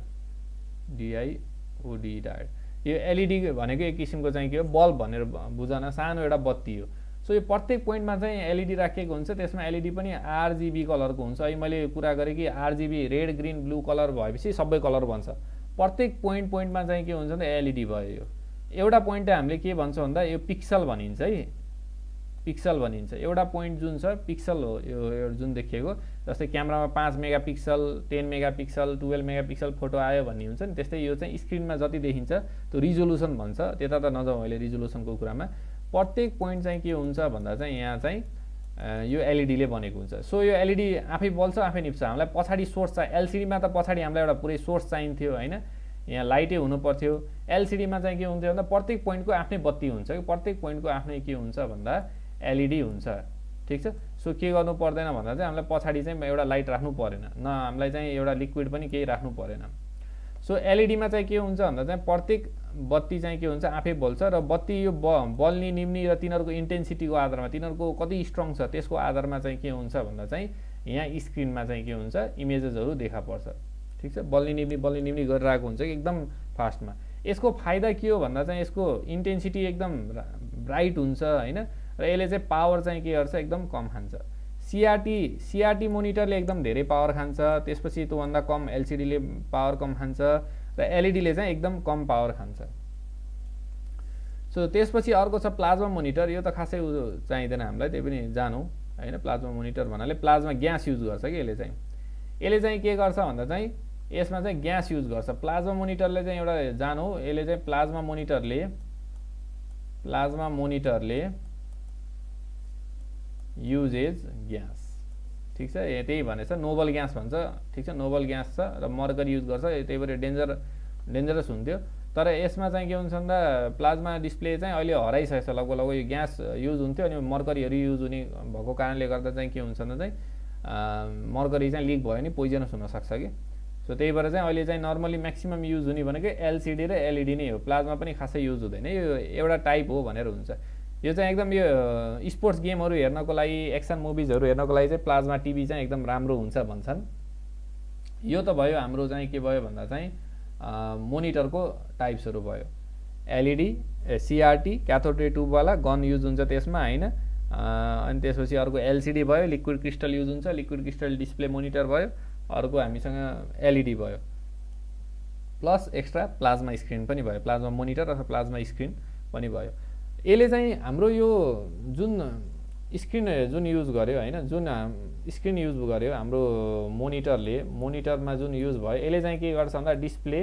D I O D diode. यो एलइडी भनेको एक किसिमको चाहिँ के हो? बल्ब भनेर बुझन, सानो एउटा बत्ती हो। सो यो प्रत्येक पोइन्टमा चाहिँ एलइडी राखेको हुन्छ। त्यसमा एलइडी पनि आरजिबी कलरको हुन्छ। अहिले मैले कुरा गरेँ कि RGB red green blue colour भएपछि सबै कलर बन्छ। प्रत्येक पोइन्टमा चाहिँ के हुन्छ भने एलइडी भयो। यो एउटा पोइन्ट हामीले के भन्छ भन्दा यो पिक्सल भनिन्छ है, पिक्सल भनिन्छ। एउटा पोइन्ट जुन छ पिक्सल हो। यो जुन देखिएको जस्तै क्यामेरामा 5 मेगापिक्सल, 10 मेगापिक्सल, 12 मेगापिक्सल फोटो आयो भन्ने हुन्छ नि, त्यस्तै यो चाहिँ स्क्रिनमा जति देखिन्छ त्यो रिजोल्युसन भन्छ। त्यता त नजाउँ अहिले रिजोल्युसनको कुरामा। प्रत्येक पोइन्ट चाहिँ के हुन्छ भन्दा चाहिँ यहाँ चाहिँ यो एलइडीले बनेको हुन्छ। सो यो एलइडी आफै बल्छ आफै निप्छ। हामीलाई पछाडि सोर्स चाहियो। एलसिडीमा त पछाडि हामीलाई एउटा पुरै सोर्स चाहिन्थ्यो होइन, यहाँ लाइटै हुनु पर्थ्यो। एलसिडीमा चाहिँ के हुन्थ्यो भन्दा प्रत्येक पोइन्टको आफ्नै बत्ती हुन्छ कि प्रत्येक पोइन्टको आफ्नै के हुन्छ भन्दा एलइडी हुन्छ, ठिक छ। सो के गर्नु पर्दैन भन्दा चाहिँ हामीलाई पछाडि चाहिँ एउटा लाइट राख्नु परेन, न हामीलाई चाहिँ एउटा लिक्विड पनि केही राख्नु परेन। सो एलइडीमा चाहिँ के हुन्छ भन्दा चाहिँ प्रत्येक बत्ती चाहिँ के हुन्छ आफै बल्छ र बत्ती यो बल्ने निम्नी र तिनीहरूको इन्टेन्सिटीको आधारमा, तिनीहरूको कति स्ट्रङ छ त्यसको आधारमा चाहिँ के हुन्छ भन्दा चाहिँ यहाँ स्क्रिनमा चाहिँ के हुन्छ इमेजेसहरू देखा पर्छ, ठिक छ। बल्ने निम्नी गरिरहेको हुन्छ कि एकदम फास्टमा। यसको फाइदा के हो भन्दा चाहिँ यसको इन्टेन्सिटी एकदम ब्राइट हुन्छ होइन, र यसले चाहिँ पावर चाहिँ के गर्छ एकदम कम खान्छ। सिआरटी मोनिटरले एकदम धेरै पावर खान्छ, त्यसपछि त्योभन्दा कम एलसिडीले पावर कम खान्छ र एलइडीले चाहिँ एकदम कम पावर खान्छ। सो त्यसपछि अर्को छ प्लाज्मा मोनिटर। यो त खासै चाहिँदैन हामीलाई, त्यही पनि जानौँ होइन। प्लाज्मा मोनिटर भन्नाले प्लाज्मा ग्यास युज गर्छ कि यसले चाहिँ के गर्छ भन्दा चाहिँ यसमा चाहिँ ग्यास युज गर्छ। प्लाज्मा मोनिटरले चाहिँ एउटा जानौँ, यसले चाहिँ प्लाज्मा मोनिटरले युजेज ग्यास, ठिक छ। त्यही भनेछ नोबल ग्यास भन्छ, ठिक छ। नोबल ग्यास छ र मर्करी युज गर्छ, त्यही भएर डेन्जरस हुन्थ्यो। तर यसमा चाहिँ के हुन्छ भन्दा प्लाज्मा डिस्प्ले चाहिँ अहिले हराइसकेछ लगभग यो ग्यास युज हुन्थ्यो अनि मर्करीहरू युज हुने भएको कारणले गर्दा चाहिँ के हुन्छ भन्दा चाहिँ मर्करी चाहिँ लिक भयो भने पोइजनस हुनसक्छ कि। सो त्यही भएर चाहिँ अहिले चाहिँ नर्मली म्याक्सिमम युज हुने भनेको एलसिडी र एलइडी नै हो। प्लाज्मा पनि खासै युज हुँदैन, यो एउटा टाइप हो भनेर हुन्छ। यो चाहिँ एकदम यो स्पोर्ट्स गेमहरू हेर्नको लागि, एक्सन मुभिजहरू हेर्नको लागि चाहिँ प्लाज्मा टिभी चाहिँ एकदम राम्रो हुन्छ भन्छन्। यो त भयो हाम्रो चाहिँ के भयो भन्दा चाहिँ मोनिटरको टाइप्सहरू भयो। एलइडी, सिआरटी क्याथोड रे ट्युबवाला गन युज हुन्छ त्यसमा होइन। अनि त्यसपछि अर्को एलसिडी भयो, लिक्विड क्रिस्टल युज हुन्छ, लिक्विड क्रिस्टल डिस्प्ले मोनिटर भयो। अर्को हामीसँग एलइडी भयो, प्लस एक्स्ट्रा प्लाज्मा स्क्रिन पनि भयो, प्लाज्मा मोनिटर अथवा प्लाज्मा स्क्रिन पनि भयो। यसले चाहिँ हाम्रो यो जुन स्क्रिन जुन युज गर्यो होइन, जुन स्क्रिन युज गर्यो हाम्रो मोनिटरमा जुन युज भयो, यसले चाहिँ के गर्छ भन्दा डिस्प्ले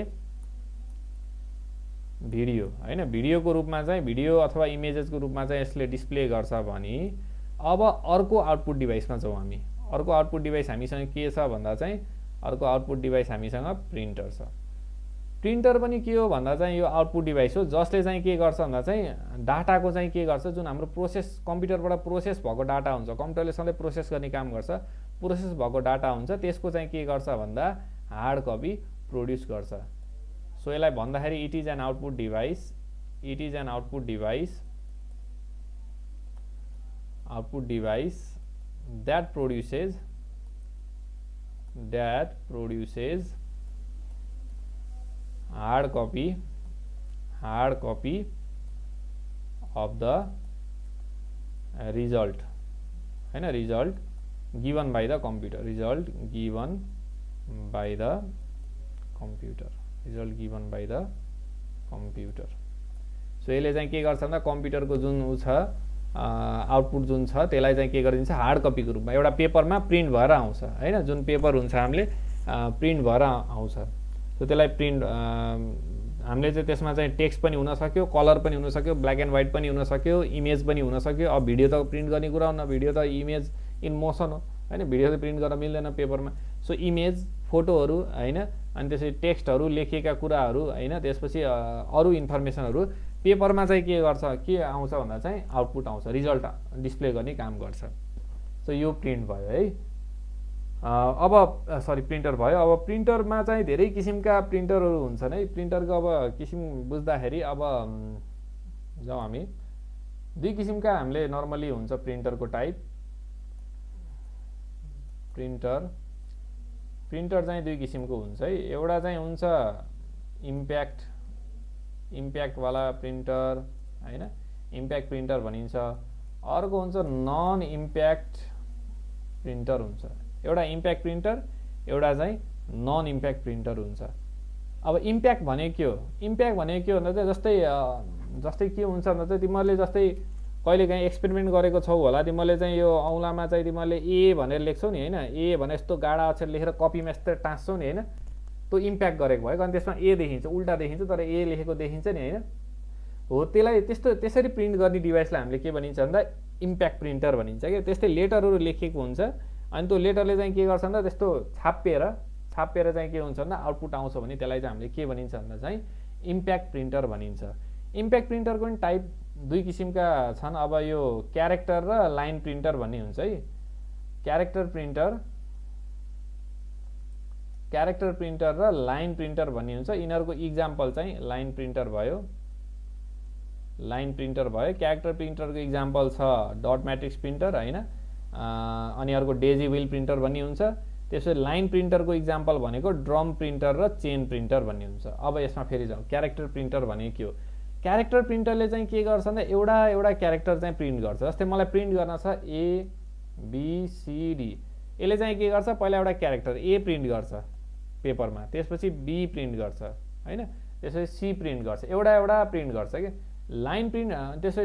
भिडियो होइन, भिडियोको रूपमा चाहिँ भिडियो अथवा इमेजेसको रूपमा चाहिँ यसले डिस्प्ले गर्छ भने अब अर्को आउटपुट डिभाइसमा जाउँ हामी। अर्को आउटपुट डिभाइस हामीसँग के छ भन्दा चाहिँ अर्को आउटपुट डिभाइस हामीसँग प्रिन्टर छ। प्रिन्टर पनि के हो भन्दा चाहिँ यो आउटपुट डिभाइस हो जसले चाहिँ के गर्छ भन्दा चाहिँ डाटाको चाहिँ के गर्छ, जुन हाम्रो कम्प्युटरबाट प्रोसेस भएको डाटा हुन्छ, कम्प्युटरले सधैँ प्रोसेस गर्ने काम गर्छ, प्रोसेस भएको डाटा हुन्छ त्यसको चाहिँ के गर्छ भन्दा हार्ड कपी प्रोड्युस गर्छ। सो यसलाई भन्दाखेरि it is an output device that produces hard copy of the result हैन, result given by the computer, so यसले चाहिँ के गर्छ भन्दा कम्प्युटरको जुन उ छ आउटपुट जुन छ त्यसलाई चाहिँ के गरिदिन्छ हार्ड कपीको रूपमा एउटा पेपरमा प्रिन्ट भएर आउँछ हैन, जुन पेपर हुन्छ हामीले प्रिन्ट भएर आउँछ। सो त्यसलाई हामीले चाहिँ त्यसमा चाहिँ टेक्स्ट पनि हुन सक्यो, कलर पनि हुन सक्यो, ब्ल्याक एन्ड व्हाइट पनि हुन सक्यो, इमेज पनि हुन सक्यो। अब भिडियो त प्रिन्ट गर्ने कुरा हो न, भिडियो त इमेज इन मोसन हो हैन, भिडियो त प्रिन्ट गर्न मिल्दैन पेपरमा। सो इमेज फोटोहरू हैन, अनि त्यसपछि टेक्स्टहरू, लेखिएका कुराहरू हैन, त्यसपछि अरू इन्फर्मेसनहरू पेपरमा चाहिँ के गर्छ, के आउँछ भन्दा चाहिँ आउटपुट आउँछ, रिजल्ट डिस्प्ले गर्ने काम गर्छ। सो यो प्रिन्ट भयो है। अब सरी प्रिन्टर भयो। अब प्रिन्टरमा चाहिँ धेरै किसिमका प्रिन्टरहरू हुन्छन् है। प्रिन्टरको अब किसिम बुझ्दाखेरि अब जाउँ हामी, दुई किसिमका हामीले नर्मली हुन्छ प्रिन्टरको टाइप। प्रिन्टर चाहिँ दुई किसिमको हुन्छ है। एउटा चाहिँ हुन्छ इम्प्याक्टवाला प्रिन्टर हैन, इम्प्याक्ट प्रिन्टर भनिन्छ। अर्को हुन्छ नन इम्प्याक्ट प्रिन्टर हुन्छ। एउटा इम्प्याक्ट प्रिन्टर, एउटा चाहिँ नन इम्प्याक्ट प्रिन्टर हुन्छ। अब इम्प्याक्ट भनेको के हो? इम्प्याक्ट भनेको के हो भन्दा चाहिँ जस्तै के हुन्छ भन्दा चाहिँ तिमीहरूले जस्तै कहिलेकाहीँ एक्सपेरिमेन्ट गरेको छौ होला, तिमीहरूले चाहिँ यो औँलामा चाहिँ तिमीहरूले ए भनेर लेख्छौ नि हैन, ए भने यस्तो गाडा अक्षर लेखेर कपीमा यस्तो टाँस्छौ नि हैन, त्यो इम्प्याक्ट गरेको भयो। अनि त्यसमा ए देखिन्छ, उल्टा देखिन्छ, तर ए लेखेको देखिन्छ नि हैन। हो, त्यसलाई त्यसरी प्रिन्ट गर्ने डिभाइसलाई हामीले के भनिन्छ भन्दा इम्प्याक्ट प्रिन्टर भनिन्छ क्या। त्यस्तै लेटरहरू लेखिएको हुन्छ, अनि त्यो लेटरले चाहिँ के गर्छ भन्दा त्यस्तो छापेर चाहिँ के हुन्छ भन्दा आउटपुट आउँछ भने त्यसलाई चाहिँ हामीले के भनिन्छ भन्दा चाहिँ इम्प्याक्ट प्रिन्टर भनिन्छ। इम्प्याक्ट प्रिन्टरको पनि टाइप दुई किसिमका छन्। अब यो क्यारेक्टर र लाइन प्रिन्टर भन्ने हुन्छ है। क्यारेक्टर प्रिन्टर र लाइन प्रिन्टर भन्ने हुन्छ। यिनीहरूको इक्जाम्पल चाहिँ लाइन प्रिन्टर भयो। क्यारेक्टर प्रिन्टरको इक्जाम्पल छ डट म्याट्रिक्स प्रिन्टर हैन, अनि अर्को डेजी व्हील प्रिन्टर भन्ने हुन्छ। त्यसपछि लाइन प्रिन्टरको इक्जाम्पल भनेको ड्रम प्रिन्टर र चेन प्रिन्टर भन्ने हुन्छ। अब यसमा फेरि जाउँ, क्यारेक्टर प्रिन्टर भनेको के हो? क्यारेक्टर प्रिन्टरले चाहिँ के गर्छ भन्दा एउटा क्यारेक्टर चाहिँ प्रिन्ट गर्छ। जस्तै मलाई प्रिन्ट गर्न छ ABCD, यसले चाहिँ के गर्छ, पहिला एउटा क्यारेक्टर ए प्रिन्ट गर्छ पेपरमा, त्यसपछि बी प्रिन्ट गर्छ हैन, त्यसपछि सी प्रिन्ट गर्छ, एउटा प्रिन्ट गर्छ के। लाइन प्रिन्ट त्यसपछि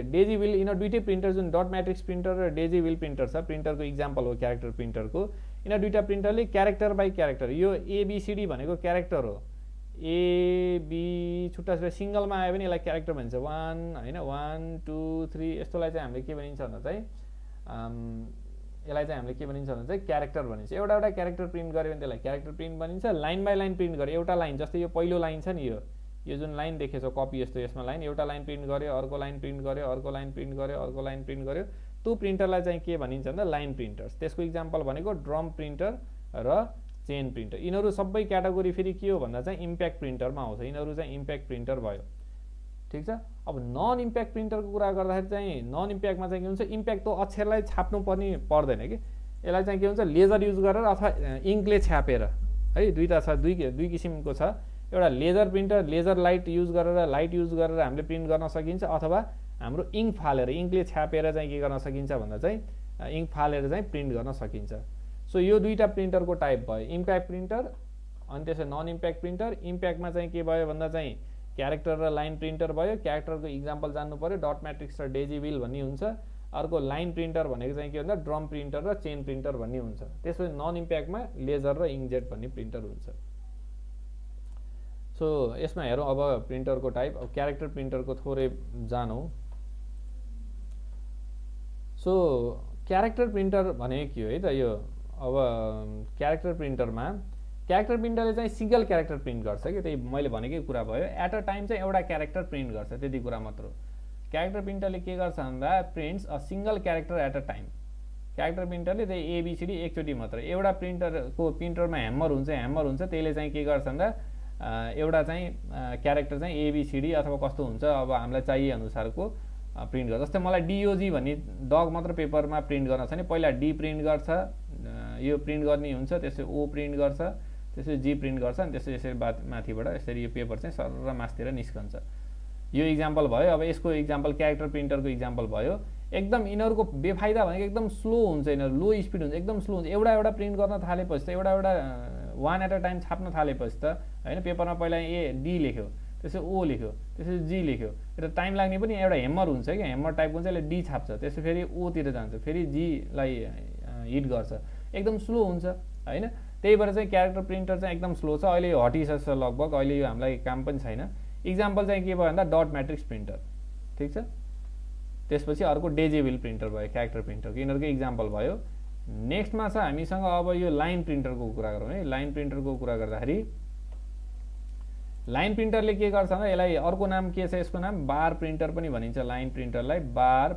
डेजी व्हील, यिनीहरू दुईटै प्रिन्टर जुन डट म्याट्रिक्स प्रिन्टर र डेजी व्हील प्रिन्टर छ, प्रिन्टरको इक्जाम्पल हो क्यारेक्टर प्रिन्टरको। यिनीहरू दुईटा प्रिन्टरले क्यारेक्टर बाई क्यारेक्टर, यो ABCD भनेको क्यारेक्टर हो, AB छुट्टा सिङ्गलमा आयो भने यसलाई क्यारेक्टर भनिन्छ। 1 हैन, 1 2 3 यस्तोलाई चाहिँ हामीले के भनिन्छ भन्दा चाहिँ यसलाई चाहिँ हामीले के भनिन्छ भन्दा चाहिँ क्यारेक्टर भनिन्छ। एउटा क्यारेक्टर प्रिन्ट गऱ्यो भने त्यसलाई क्यारेक्टर प्रिन्ट भनिन्छ। लाइन बाई लाइन प्रिन्ट गऱ्यो, एउटा लाइन, जस्तै यो पहिलो लाइन छ नि, यो जुन लाइन देखेछौ कपी यस्तो, यसमा लाइन, एउटा लाइन प्रिन्ट गर्यो, अर्को लाइन प्रिन्ट गर्यो, अर्को लाइन प्रिन्ट गर्यो, अर्को लाइन प्रिन्ट गर्यो, त्यो प्रिन्टरलाई चाहिँ के भनिन्छ भन्दा लाइन प्रिन्टर्स। त्यसको इक्जाम्पल भनेको ड्रम प्रिन्टर र चेन प्रिन्टर। यिनीहरू सबै क्याटेगोरी फेरि के हो भन्दा चाहिँ इम्प्याक्ट प्रिन्टरमा आउँछ। यिनीहरू चाहिँ इम्प्याक्ट प्रिन्टर भयो, ठिक छ। अब नन इम्प्याक्ट प्रिन्टरको कुरा गर्दाखेरि चाहिँ नन इम्प्याक्टमा चाहिँ के हुन्छ, इम्प्याक्ट त्यो अक्षरलाई छाप्नु पर्दैन कि, यसलाई चाहिँ के हुन्छ लेजर युज गरेर अथवा इङ्कले छापेर है, दुईवटा छ, दुई किसिमको छ। एउटा laser printer, laser light use गरेर हामीले प्रिन्ट गर्न सकिन्छ, अथवा हाम्रो इङ्क फालेर, इङ्कले छापेर चाहिँ के गर्न सकिन्छ भन्दा चाहिँ इङ्क फालेर चाहिँ प्रिन्ट गर्न सकिन्छ। सो यो दुईटा प्रिन्टरको टाइप भयो, इम्प्याक्ट प्रिन्टर अनि त्यसै नन इम्प्याक्ट प्रिन्टर। इम्प्याक्टमा चाहिँ के भयो भन्दा चाहिँ क्यारेक्टर र लाइन प्रिन्टर भयो। क्यारेक्टरको इक्जाम्पल जान्नु पर्यो, डट म्याट्रिक्स र डेजी व्हील भन्ने हुन्छ। अर्को लाइन प्रिन्टर भनेको चाहिँ के भन्दा ड्रम प्रिन्टर र चेन प्रिन्टर भन्ने हुन्छ। त्यसपछि नन इम्प्याक्टमा लेजर र इङ्कजेट भन्ने प्रिन्टर हुन्छ। सो यसमा हेरौँ अब प्रिन्टरको टाइप। अब क्यारेक्टर प्रिन्टरको थोरै जानौँ। सो क्यारेक्टर प्रिन्टर भनेको के हो है त, यो अब क्यारेक्टर प्रिन्टरले चाहिँ सिङ्गल क्यारेक्टर प्रिन्ट गर्छ कि, त्यही मैले भनेकै कुरा भयो। एट अ टाइम चाहिँ एउटा क्यारेक्टर प्रिन्ट गर्छ, त्यति कुरा मात्र हो। क्यारेक्टर प्रिन्टरले के गर्छ भन्दा prints a single character at a time. Character प्रिन्टरले त्यही ABCD एकचोटि मात्र, एउटा प्रिन्टरमा ह्यामर हुन्छ, त्यसले चाहिँ के गर्छ भन्दा एउटा चाहिँ क्यारेक्टर चाहिँ ABCD अथवा कस्तो हुन्छ अब हामीलाई चाहिए अनुसारको प्रिन्ट गर्छ। जस्तै मलाई DOG भन्ने डग मात्र पेपरमा प्रिन्ट गर्न छ भने पहिला D प्रिन्ट गर्छ, यो प्रिन्ट गर्ने हुन्छ, त्यसपछि O प्रिन्ट गर्छ, त्यसपछि G प्रिन्ट गर्छ, अनि त्यसपछि यसरी माथिबाट यसरी यो पेपर चाहिँ सरर मास्तिर निस्कन्छ। यो इक्जाम्पल भयो। अब यसको इक्जाम्पल क्यारेक्टर प्रिन्टरको इक्जाम्पल भयो। एकदम यिनीहरूको बेफाइदा भनेको एकदम स्लो हुन्छ, यिनीहरू लो स्पिड हुन्छ, एकदम स्लो हुन्छ। एउटा प्रिन्ट गर्न थालेपछि त एउटा वान एट अ टाइम छाप्न थालेपछि त होइन, पेपरमा पहिला D लेख्यो, त्यसपछि O लेख्यो, त्यसपछि G लेख्यो, यो त टाइम लाग्ने पनि। एउटा हेमर हुन्छ कि, हेमर टाइपको हुन्छ, यसले D छाप्छ, त्यसपछि फेरि O तिर जान्छ, फेरि G लाई हिट गर्छ, एकदम स्लो हुन्छ होइन। त्यही भएर चाहिँ क्यारेक्टर प्रिन्टर चाहिँ एकदम स्लो छ, अहिले हटिसक्छ लगभग, अहिले यो हामीलाई काम पनि छैन। इक्जाम्पल चाहिँ के भयो भन्दा डट म्याट्रिक्स प्रिन्टर, ठिक छ। त्यसपछि अर्को डेजिभिल प्रिन्टर भयो क्यारेक्टर प्रिन्टरको, यिनीहरूको इक्जाम्पल भयो। नेक्स्टमा छ हामीसँग अब यो लाइन प्रिन्टरको कुरा गरौँ है। लाइन प्रिन्टरको कुरा गर्दाखेरि लाइन प्रिन्टरले के गर्छ भन्दा यसलाई अर्को नाम के छ, यसको नाम बार प्रिन्टर पनि भनिन्छ। लाइन प्रिन्टरलाई बार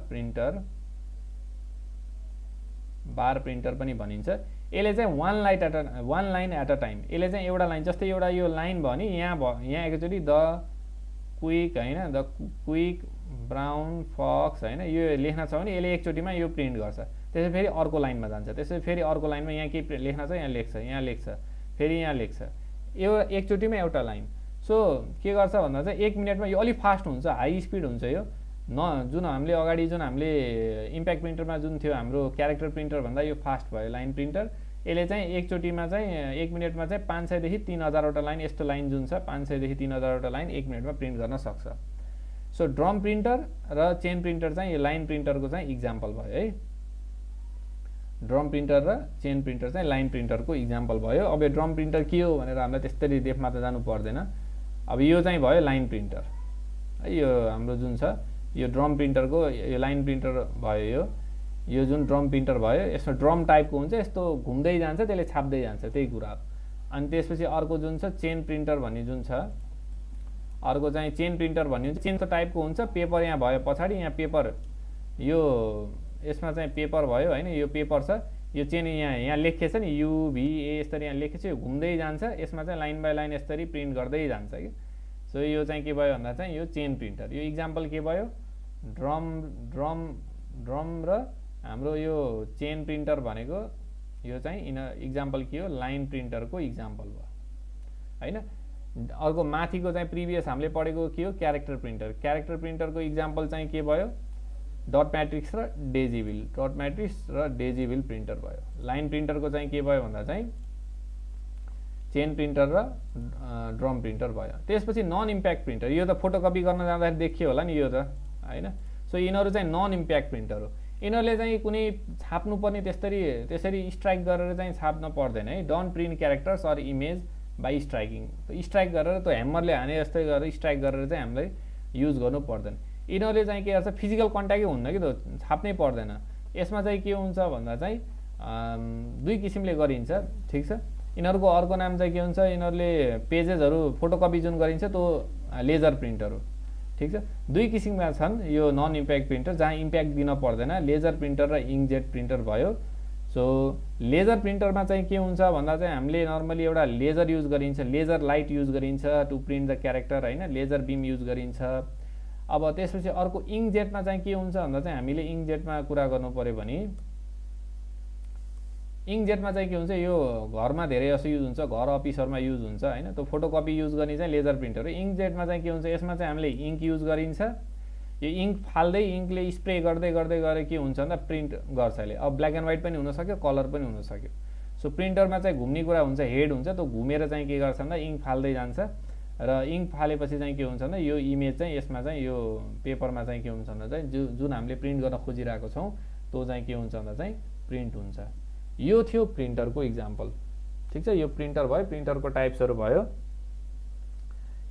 प्रिन्टर पनि भनिन्छ। यसले चाहिँ one line at a time, यसले चाहिँ एउटा लाइन, जस्तै एउटा यो लाइन भयो नि, यहाँ एकचोटि द क्विक होइन, द क्विक ब्राउन फक्स होइन, यो लेख्न छ भने यसले एकचोटिमा यो प्रिन्ट गर्छ, त्यसै फेरि अर्को लाइनमा जान्छ, त्यसै फेरि अर्को लाइनमा यहाँ के लेख्न छ यहाँ लेख्छ, फेरि यहाँ लेख्छ, यो एकचोटिमा एउटा लाइन। सो के गर्छ भन्दा चाहिँ 1 मिनटमा यो अलिक फास्ट हुन्छ, हाई स्पिड हुन्छ यो। जुन हामीले अगाडि जुन हामीले इम्प्याक्ट प्रिन्टरमा जुन थियो हाम्रो क्यारेक्टर प्रिन्टर भन्दा यो फास्ट भयो लाइन प्रिन्टर। यसले चाहिँ एकचोटिमा चाहिँ 1 मिनटमा चाहिँ 500 देखि 3000वटा लाइन, यस्तो लाइन जुन छ 500 देखि 3000वटा लाइन 1 मिनटमा प्रिन्ट गर्न सक्छ। सो ड्रम प्रिन्टर र चेन प्रिन्टर चाहिँ यो लाइन प्रिन्टरको चाहिँ इक्जाम्पल भयो है। ड्रम प्रिन्टर र चेन प्रिन्टर चाहिँ लाइन प्रिन्टरको इक्जाम्पल भयो। अब यो ड्रम प्रिन्टर के हो भनेर हामीलाई त्यस्तरी डेफमा त जानु पर्दैन। अब यो चाहिँ भयो लाइन प्रिन्टर है, यो हाम्रो जुन छ यो ड्रम प्रिन्टरको यो लाइन प्रिन्टर भयो। यो जुन ड्रम प्रिन्टर भयो यसमा ड्रम टाइपको हुन्छ, यस्तो घुम्दै जान्छ, त्यसले छाप्दै जान्छ, त्यही कुरा हो। अनि त्यसपछि अर्को जुन छ चेन प्रिन्टर भन्ने जुन छ, अर्को चाहिँ चेन प्रिन्टर भन्ने हुन्छ, चेन टाइपको हुन्छ। पेपर यहाँ भयो पछाडि, यहाँ पेपर, यो यसमा चाहिँ पेपर भयो होइन, यो पेपर छ, यो चेन यहाँ लेखेको छ नि UVA यसरी यहाँ लेखेको छ, यो घुम्दै जान्छ, यसमा चाहिँ लाइन बाई लाइन यसरी प्रिन्ट गर्दै जान्छ कि। सो यो चाहिँ के भयो भन्दा चाहिँ यो चेन प्रिन्टर। यो इक्जाम्पल के भयो, ड्रम र हाम्रो यो चेन प्रिन्टर भनेको यो चाहिँ इक्जाम्पल के हो, लाइन प्रिन्टरको इक्जाम्पल भयो होइन। अर्को माथिको चाहिँ प्रिभियस हामीले पढेको के हो, क्यारेक्टर प्रिन्टर। क्यारेक्टर प्रिन्टरको इक्जाम्पल चाहिँ के भयो, डट म्याट्रिक्स र डेजिभिल प्रिन्टर भयो। लाइन प्रिन्टरको चाहिँ के भयो भन्दा चाहिँ चेन प्रिन्टर र ड्रम प्रिन्टर भयो। त्यसपछि नन इम्प्याक्ट प्रिन्टर, यो त फोटोकपी गर्न जाँदाखेरि देखियो होला नि यो त होइन। सो यिनीहरू चाहिँ नन इम्प्याक्ट प्रिन्टर हो। यिनीहरूले चाहिँ कुनै छाप्नुपर्ने त्यसरी स्ट्राइक गरेर चाहिँ छाप्न पर्दैन है। Don't print characters or image by striking, strike गरेर त्यो ह्यामरले हाने जस्तै गरेर स्ट्राइक गरेर चाहिँ हामीलाई युज गर्नु पर्दैन। यिनीहरूले चाहिँ के गर्छ, फिजिकल कन्ट्याक्टै हुन्न कि त, छाप्नै पर्दैन। यसमा चाहिँ के हुन्छ भन्दा चाहिँ 2 किसिमले गरिन्छ, ठिक छ। यिनीहरूको अर्को नाम चाहिँ के हुन्छ, यिनीहरूले पेजेसहरू फोटोकपी जुन गरिन्छ त्यो लेजर प्रिन्टर हो, ठिक छ। 2 किसिमका छन् यो नन इम्प्याक्ट प्रिन्टर, जहाँ इम्प्याक्ट दिन पर्दैन, लेजर प्रिन्टर र इङ्कजेट प्रिन्टर भयो। सो लेजर प्रिन्टरमा चाहिँ के हुन्छ भन्दा चाहिँ हामीले नर्मली एउटा लेजर युज गरिन्छ, लेजर लाइट युज गरिन्छ टु प्रिन्ट द क्यारेक्टर होइन, लेजर बिम युज गरिन्छ। अब त्यसपछि अर्को इङ्कजेटमा चाहिँ के हुन्छ भन्दा चाहिँ हामीले इङ्कजेटमा कुरा गर्नु पर्यो भने इङ्कजेटमा चाहिँ के हुन्छ, यो घरमा धेरै जसो युज हुन्छ, घर अफिसहरूमा युज हुन्छ होइन, त्यो फोटोकपी युज गर्ने चाहिँ लेजर प्रिन्टर हो। इङ्कजेटमा चाहिँ के हुन्छ, यसमा चाहिँ हामीले इङ्क युज गरिन्छ, यो इङ्क फाल्दै इङ्कले स्प्रे गर्दै गरे के हुन्छ भन्दा प्रिन्ट गर्छ यसले। अब ब्ल्याक एन्ड व्हाइट पनि हुनसक्यो, कलर पनि हुनसक्यो। सो प्रिन्टरमा चाहिँ घुम्ने कुरा हुन्छ, हेड हुन्छ, त्यो घुमेर चाहिँ के गर्छ भन्दा इङ्क फाल्दै जान्छ, र इङ्क फालेपछि चाहिँ के हुन्छ भन्दा यो इमेज चाहिँ यसमा चाहिँ यो पेपरमा चाहिँ के हुन्छ भन्दा चाहिँ जुन हामीले प्रिन्ट गर्न खोजिरहेको छौँ त्यो चाहिँ के हुन्छ भन्दा चाहिँ प्रिन्ट हुन्छ। यो थियो प्रिन्टरको इक्जाम्पल, ठिक छ। यो प्रिन्टर भयो, प्रिन्टरको टाइप्सहरू भयो।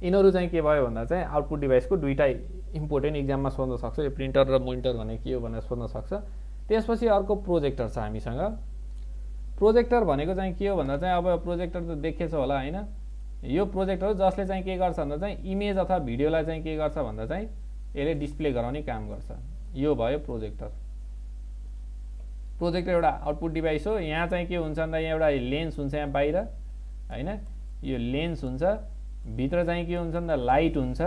यिनीहरू चाहिँ के भयो भन्दा चाहिँ आउटपुट डिभाइसको 2टा इम्पोर्टेन्ट इक्जाममा सोध्न सक्छ, यो प्रिन्टर र मोनिटर भने के हो भनेर सोध्न सक्छ। त्यसपछि अर्को प्रोजेक्टर छ हामीसँग। प्रोजेक्टर भनेको चाहिँ के हो भन्दा चाहिँ अब प्रोजेक्टर त देखेछ होला होइन, यो प्रोजेक्टर हो जसले चाहिँ के गर्छ भन्दा चाहिँ इमेज अथवा भिडियोलाई चाहिँ के गर्छ भन्दा चाहिँ यसले डिस्प्ले गराउने काम गर्छ। यो भयो प्रोजेक्टर। प्रोजेक्टर एउटा आउटपुट डिभाइस हो। यहाँ चाहिँ के हुन्छ भन्दा यहाँ एउटा लेन्स हुन्छ यहाँ बाहिर होइन, यो लेन्स हुन्छ, भित्र चाहिँ के हुन्छ भन्दा लाइट हुन्छ,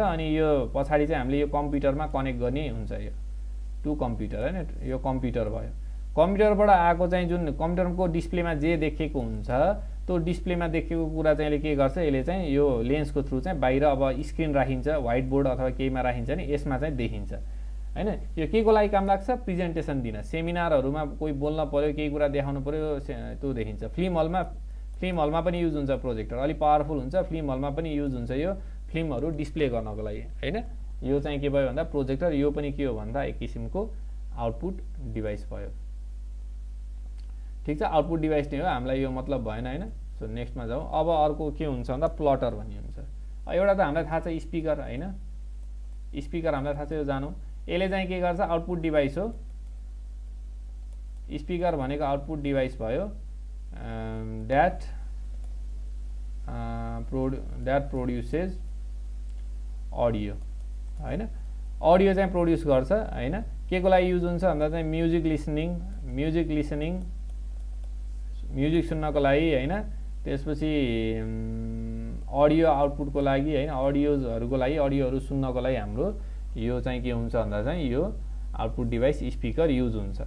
अनि यो पछाडि चाहिँ हामीले यो कम्प्युटरमा कनेक्ट गर्ने हुन्छ, यो टु कम्प्युटर होइन, यो कम्प्युटर भयो। कम्प्युटरबाट आएको चाहिँ जुन कम्प्युटरको डिस्प्लेमा जे देखेको हुन्छ त्यो डिस्प्लेमा देखेको कुरा चाहिँ यसले के गर्छ, यसले चाहिँ यो लेन्सको थ्रु चाहिँ बाहिर अब स्क्रिन राखिन्छ, व्हाइट बोर्ड अथवा केहीमा राखिन्छ नि, यसमा चाहिँ देखिन्छ होइन। यो के को लागि काम लाग्छ, प्रेजेन्टेसन दिन, सेमिनारहरूमा कोही बोल्न पर्यो, केही कुरा देखाउनु पर्यो, त्यो देखिन्छ। फिल्म हलमा पनि युज हुन्छ प्रोजेक्टर, अलिक पावरफुल हुन्छ, फिल्म हलमा पनि युज हुन्छ यो फिल्महरू डिस्प्ले गर्नको लागि होइन। यो चाहिँ के भयो भन्दा प्रोजेक्टर, यो पनि के हो भन्दा एक किसिमको आउटपुट डिभाइस भयो, ठिक छ, आउटपुट डिभाइस नै हो, हामीलाई यो मतलब भएन हैन। सो नेक्स्टमा जाउँ। अब अर्को के हुन्छ भन्दा प्लटर भन्ने हुन्छ। एउटा त हामीलाई थाहा छ स्पिकर हैन, स्पिकर हामीलाई थाहा छ, यो जानु। यसले चाहिँ के गर्छ, आउटपुट डिभाइस हो। स्पिकर भनेको आउटपुट डिभाइस भयो, द्याट प्रोड्युसेस अडियो हैन। अडियो चाहिँ प्रोड्युस गर्छ हैन। के को लागि युज हुन्छ भन्दा चाहिँ म्युजिक लिसनिङ म्युजिक सुन्नको लागि हैन। त्यसपछि अडियो आउटपुटको लागि हैन, अडियोजहरुको लागि, अडियोहरु सुन्नको लागि हाम्रो यो चाहिँ के हुन्छ भन्दा चाहिँ यो आउटपुट डिभाइस स्पिकर युज हुन्छ।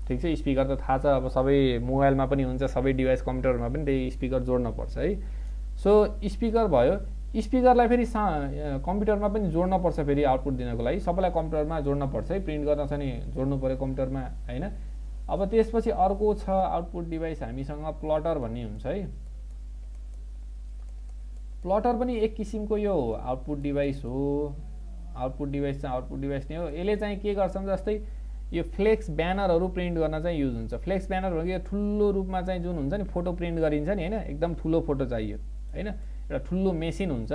ठिक छ, स्पिकर त थाहा छ, अब सबै मोबाइलमा पनि हुन्छ, सबै डिभाइस कम्प्युटरमा पनि त्यही स्पिकर जोड्न पर्छ है। सो स्पिकर भयो। स्पिकरलाई फेरि कम्प्युटरमा पनि जोड्न पर्छ, फेरि आउटपुट दिनको लागि सबैलाई कम्प्युटरमा जोड्न पर्छ है, प्रिन्ट गर्न छ नि जोड्नु पर्यो कम्प्युटरमा हैन। अब त्यसपछि अर्को छ आउटपुट डिभाइस हामीसँग प्लटर भन्ने हुन्छ है। प्लटर पनि एक किसिमको यो आउटपुट डिभाइस हो। आउटपुट डिभाइस चाहिँ आउटपुट डिभाइस नै हो। यसले चाहिँ के गर्छ जस्तै यो फ्लेक्स ब्यानरहरू प्रिन्ट गर्न चाहिँ युज हुन्छ। फ्लेक्स ब्यानर भनेको यो ठुलो रूपमा चाहिँ जुन हुन्छ नि फोटो प्रिन्ट गरिन्छ नि हैन, एकदम ठुलो फोटो चाहियो हैन। एउटा ठुलो मेसिन हुन्छ,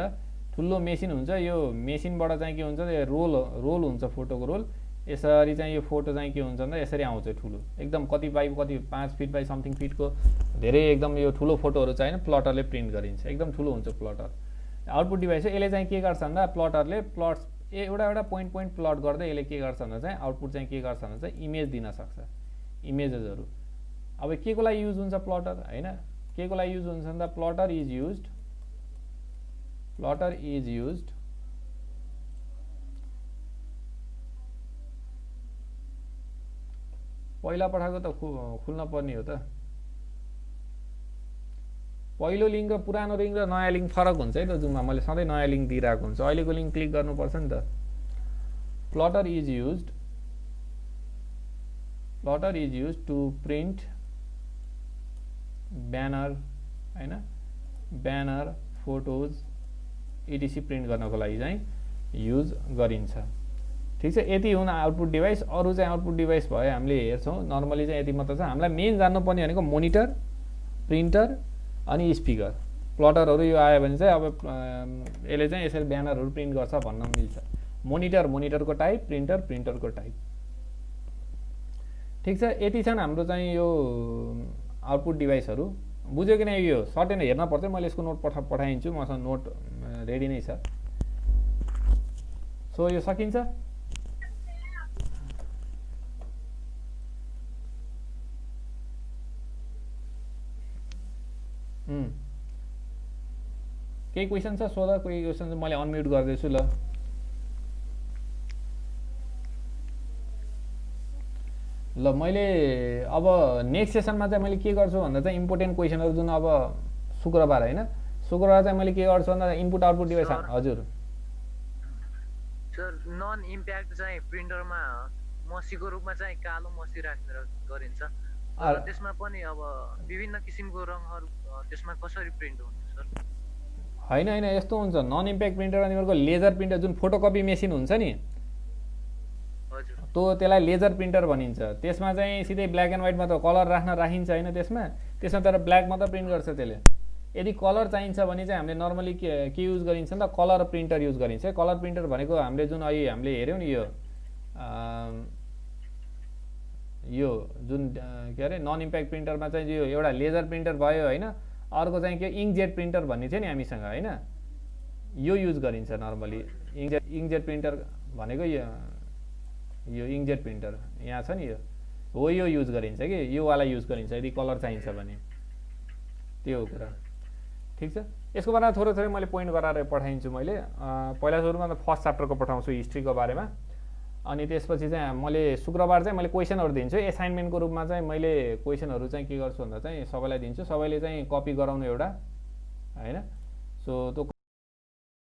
यो मेसिनबाट चाहिँ के हुन्छ, रोल हुन्छ, फोटोको रोल। यसरी चाहिँ यो फोटो चाहिँ के हुन्छ भन्दा यसरी आउँछ ठुलो, एकदम कति 5 फिट बाई समथिङ फिटको धेरै एकदम यो ठुलो फोटोहरू चाहिँ हैन प्लटरले प्रिन्ट गरिन्छ, एकदम ठुलो हुन्छ प्लटर। आउटपुट डिभाइस हो। यसले चाहिँ के गर्छ भन्दा प्लटरले प्लट्स एउटा पोइन्ट प्लट गर्दै यसले के गर्छ भन्दा चाहिँ आउटपुट चाहिँ के गर्छ भन्दा चाहिँ इमेज दिन सक्छ, इमेजेसहरू। अब के को लागि युज हुन्छ प्लटर हैन, के को लागि युज हुन्छ भन्दा प्लटर इज युज्ड पहिला पठाएको त खुल्न पर्ने हो त। पहिलो लिङ्क र पुरानो लिङ्क र नयाँ लिङ्क फरक हुन्छ है त जुममा, मैले सधैँ नयाँ लिङ्क दिइरहेको हुन्छ, अहिलेको लिङ्क क्लिक गर्नुपर्छ नि त। Plotter is used to print banner हैन, ब्यानर फोटोज इटिसी प्रिन्ट गर्नको लागि चाहिँ युज गरिन्छ। ठिक छ, यति हुन आउटपुट डिभाइस। अरू चाहिँ आउटपुट डिभाइस भयो हामीले हेर्छौँ, नर्मली चाहिँ यति मात्र छ। हामीलाई मेन जान्नुपर्ने भनेको मोनिटर, प्रिन्टर अनि स्पिकर। प्लटरहरू यो आयो भने चाहिँ अब यसले चाहिँ यसरी ब्यानरहरू प्रिन्ट गर्छ भन्न मिल्छ। मोनिटरको टाइप, प्रिन्टरको टाइप। ठिक छ, यति छन् हाम्रो चाहिँ यो आउटपुट डिभाइसहरू। बुझ्यो कि नै? यो सर्टेन हेर्न पर्छ, मैले यसको नोट पठाइदिन्छु, मसँग नोट रेडी नै छ। सो यो सकिन्छ। केही क्वेसन छ सोध, कोही क्वेसन मैले अनम्युट गर्दैछु। ल मैले अब नेक्स्ट सेसनमा चाहिँ मैले के गर्छु भन्दा चाहिँ इम्पोर्टेन्ट क्वेसनहरू जुन अब शुक्रबार हैन, शुक्रबार चाहिँ मैले के गर्छु भन्दा इनपुट आउटपुट डिभाइस। हजुर सर, नन इम्प्याक्ट चाहिँ प्रिन्टरमा मसीको रूपमा चाहिँ कालो मसी राखेर गरिन्छ, त्यसमा पनि अब विभिन्न किसिमको रङहरू त्यसमा कसरी प्रिन्ट हुन्छ सर? हैन, यस्तो हुन्छ। नन इम्प्याक्ट प्रिन्टर भनेको लेजर प्रिन्टर, जुन फोटोकपी मेसिन हुन्छ नि तो त्यसलाई लेजर प्रिन्टर भनिन्छ। त्यसमा चाहिँ सिधै ब्ल्याक एन्ड व्हाइटमा त कलर राखिन्छ हैन, त्यसमा तर ब्ल्याक मात्र प्रिन्ट गर्छ त्यसले। यदि कलर चाहिन्छ भने चाहिँ हामीले नर्मली के युज गरिन्छ नि त, कलर प्रिन्टर युज गरिन्छ। कलर प्रिन्टर भनेको हामीले जुन अहिले हामीले हेर्यौँ नि यो जुन के अरे नन इम्प्याक्ट प्रिन्टरमा चाहिँ यो एउटा लेजर प्रिन्टर भयो हैन, अर्को चाहिँ के इङ्कजेट प्रिन्टर भन्ने थियो नि हामीसँग हैन, यो युज गरिन्छ नर्मली। इङ्कजेट प्रिन्टर भनेको यो इङ्कजेट प्रिन्टर यहाँ छ नि, यो युज गरिन्छ कि यो वाला युज गरिन्छ यदि कलर चाहिन्छ भने, त्यो हो कुरा। ठिक छ, यसको बारेमा थोरै मैले पोइन्ट गराएर पठाइदिन्छु। मैले पहिला सुरुमा त फर्स्ट च्याप्टरको पठाउँछु हिस्ट्रीको बारेमा, अनि त्यसपछि चाहिँ मैले शुक्रबार चाहिँ मैले क्वेसनहरू दिन्छु। एसाइनमेन्टको रूपमा चाहिँ मैले क्वेसनहरू चाहिँ के गर्छु भन्दा चाहिँ सबैलाई दिन्छु, सबैले चाहिँ कपी गराउनु एउटा हैन। सो त्यो